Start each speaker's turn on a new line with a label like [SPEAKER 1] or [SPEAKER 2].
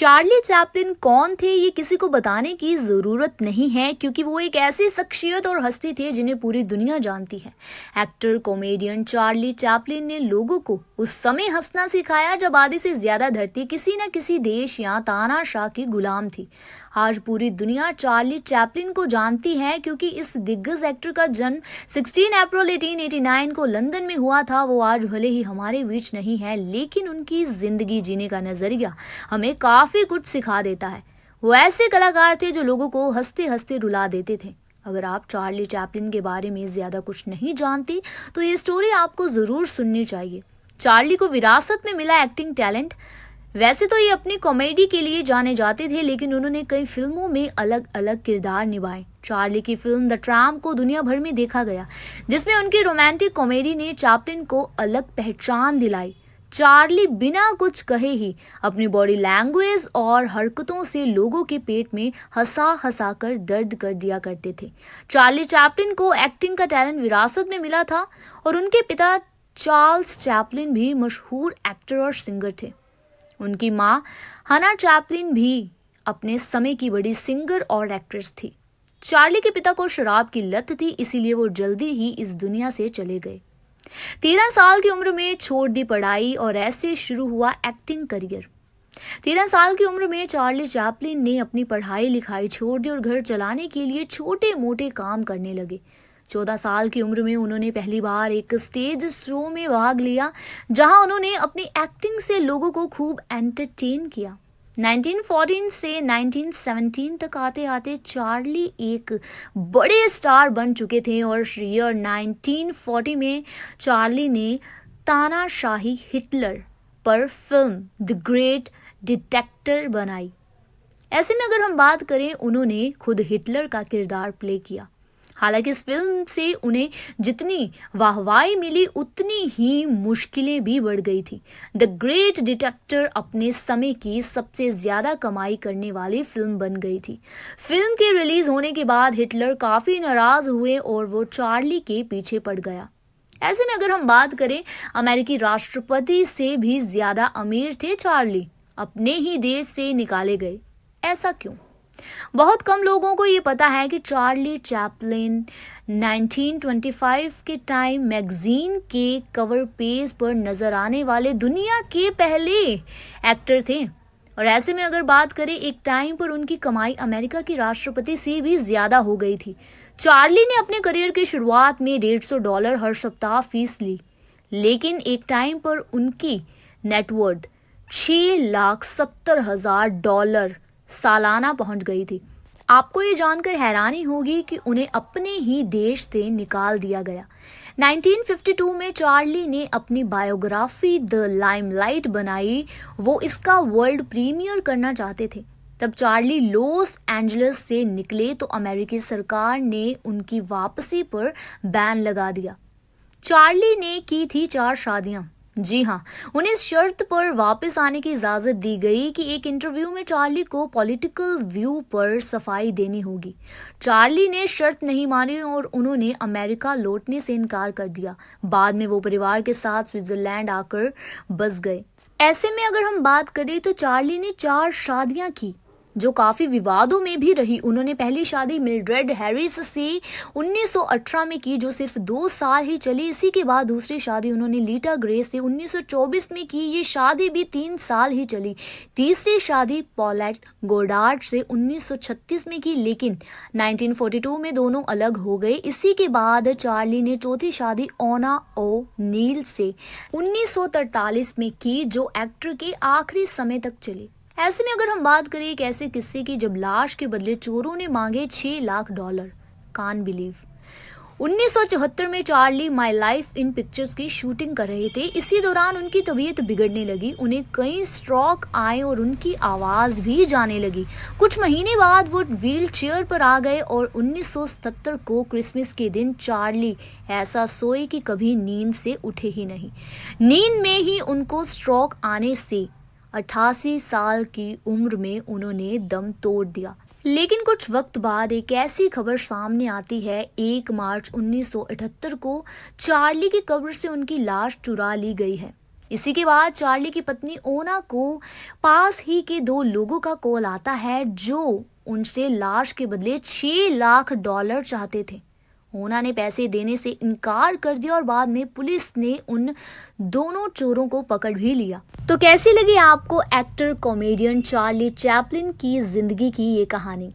[SPEAKER 1] Charlie Chaplin कौन थे ये किसी को बताने की जरूरत नहीं है, क्योंकि वो एक ऐसी शख्सियत और हस्ती थे जिन्हें पूरी दुनिया जानती है। एक्टर कॉमेडियन चार्ली चैपलिन ने लोगों को उस समय हंसना सिखाया जब आधी से ज्यादा धरती किसी न किसी देश या तानाशाह की गुलाम थी। आज पूरी दुनिया चार्ली चैपलिन को जानती है क्योंकि इस दिग्गज एक्टर का जन्म 16 अप्रैल 1889 को लंदन में हुआ था। वो आज भले ही हमारे बीच नहीं है, लेकिन उनकी जिंदगी जीने का नजरिया हमें काफी कुछ सिखा देता है। वो ऐसे कलाकार थे जो लोगों को हंसते हंसते रुला देते थे। अगर आप चार्ली चैपलिन के बारे में ज्यादा कुछ नहीं जानती तो ये स्टोरी आपको जरूर सुननी चाहिए। चार्ली को विरासत में मिला एक्टिंग टैलेंट। वैसे तो ये अपनी कॉमेडी के लिए जाने जाते थे, लेकिन उन्होंने कई फिल्मों में अलग अलग किरदार निभाए। चार्ली की फिल्म द ट्रैम्प को दुनिया भर में देखा गया, जिसमें उनकी रोमांटिक कॉमेडी ने चैपलिन को अलग पहचान दिलाई। चार्ली बिना कुछ कहे ही अपनी बॉडी लैंग्वेज और हरकतों से लोगों के पेट में हंसा हंसा कर दर्द कर दिया करते थे। चार्ली चैपलिन को एक्टिंग का टैलेंट विरासत में मिला था और उनके पिता चार्ल्स चैपलिन भी मशहूर एक्टर और सिंगर थे। उनकी मां हना चैपलिन भी अपने समय की बड़ी सिंगर और एक्ट्रेस थी। चार्ली के पिता को शराब की लत थी, इसीलिए वो जल्दी ही इस दुनिया से चले गए। 13 साल की उम्र में छोड़ दी पढ़ाई और ऐसे शुरू हुआ एक्टिंग करियर। 13 साल की उम्र में चार्ली चैपलिन ने अपनी पढ़ाई लिखाई छोड़ दी और घर चलाने के लिए छोटे मोटे काम करने लगे। 14 साल की उम्र में उन्होंने पहली बार एक स्टेज शो में भाग लिया, जहां उन्होंने अपनी एक्टिंग से लोगों को खूब एंटरटेन किया। 1914 से 1917 तक आते आते चार्ली एक बड़े स्टार बन चुके थे और ईयर 1940 में चार्ली ने तानाशाही हिटलर पर फिल्म द ग्रेट डिटेक्टर बनाई। ऐसे में अगर हम बात करें, उन्होंने खुद हिटलर का किरदार प्ले किया। हालांकि इस फिल्म से उन्हें जितनी वाहवाही मिली उतनी ही मुश्किलें भी बढ़ गई थी। द ग्रेट डिटेक्टर अपने समय की सबसे ज्यादा कमाई करने वाली फिल्म बन गई थी। फिल्म के रिलीज होने के बाद हिटलर काफी नाराज हुए और वो चार्ली के पीछे पड़ गया। ऐसे में अगर हम बात करें, अमेरिकी राष्ट्रपति से भी ज्यादा अमीर थे चार्ली। अपने ही देश से निकाले गए। ऐसा क्यों? बहुत कम लोगों को ये पता है कि चार्ली चैपलिन 1925 के टाइम मैगजीन के कवर पेज पर नजर आने वाले दुनिया के पहले एक्टर थे। और ऐसे में अगर बात करें, एक टाइम पर उनकी कमाई अमेरिका के राष्ट्रपति से भी ज्यादा हो गई थी। चार्ली ने अपने करियर की शुरुआत में $150 हर सप्ताह फीस ली, लेकिन एक टाइम पर उनकी नेटवर्थ $6,70,000 सालाना पहुंच गई थी। आपको ये जानकर हैरानी होगी कि उन्हें अपने ही देश से निकाल दिया गया। 1952 में चार्ली ने अपनी बायोग्राफी द लाइमलाइट बनाई। वो इसका वर्ल्ड प्रीमियर करना चाहते थे। तब चार्ली लॉस एंजलिस से निकले तो अमेरिकी सरकार ने उनकी वापसी पर बैन लगा दिया। चार्ली ने की थी 4 शादियां। जी हाँ, उन्हें इस शर्त पर वापस आने की इजाजत दी गई कि एक इंटरव्यू में चार्ली को पॉलिटिकल व्यू पर सफाई देनी होगी। चार्ली ने शर्त नहीं मानी और उन्होंने अमेरिका लौटने से इनकार कर दिया। बाद में वो परिवार के साथ स्विट्जरलैंड आकर बस गए। ऐसे में अगर हम बात करें तो चार्ली ने 4 शादियां की, जो काफी विवादों में भी रही। उन्होंने पहली शादी मिल्ड्रेड हैरिस से 1918 में की, जो सिर्फ 2 साल ही चली। इसी के बाद दूसरी शादी उन्होंने लीटा ग्रे से 1924 में की। ये शादी भी 3 साल ही चली। तीसरी शादी पॉलेट गोडार्ड से 1936 में की, लेकिन 1942 में दोनों अलग हो गए। इसी के बाद चार्ली ने चौथी शादी ओना ओ नील से 1943 में की, जो एक्टर के आखिरी समय तक चली। ऐसे में अगर हम बात करें एक ऐसे किस्से की जब लाश के बदले चोरों ने मांगे $6,00,000। कान बिलीव। 1974 में Charlie my life in pictures की शूटिंग कर रहे थे। इसी दौरान उनकी तबीयत बिगड़ने लगी। उन्हें कई स्ट्रोक आए और उनकी आवाज भी जाने लगी। कुछ महीने बाद वो व्हील चेयर पर आ गए और 1977 को क्रिसमस के दिन चार्ली ऐसा सोए कि कभी नींद से उठे ही नहीं। नींद में ही उनको स्ट्रोक आने से 88 साल की उम्र में उन्होंने दम तोड़ दिया। लेकिन कुछ वक्त बाद एक ऐसी खबर सामने आती है। 1 मार्च 1978 को चार्ली की कब्र से उनकी लाश चुरा ली गई है। इसी के बाद चार्ली की पत्नी ओना को पास ही के 2 लोगों का कॉल आता है जो उनसे लाश के बदले $6 लाख चाहते थे। ओना ने पैसे देने से इनकार कर दिया और बाद में पुलिस ने उन दोनों चोरों को पकड़ भी लिया। तो कैसी लगी आपको एक्टर कॉमेडियन चार्ली चैपलिन की जिंदगी की ये कहानी?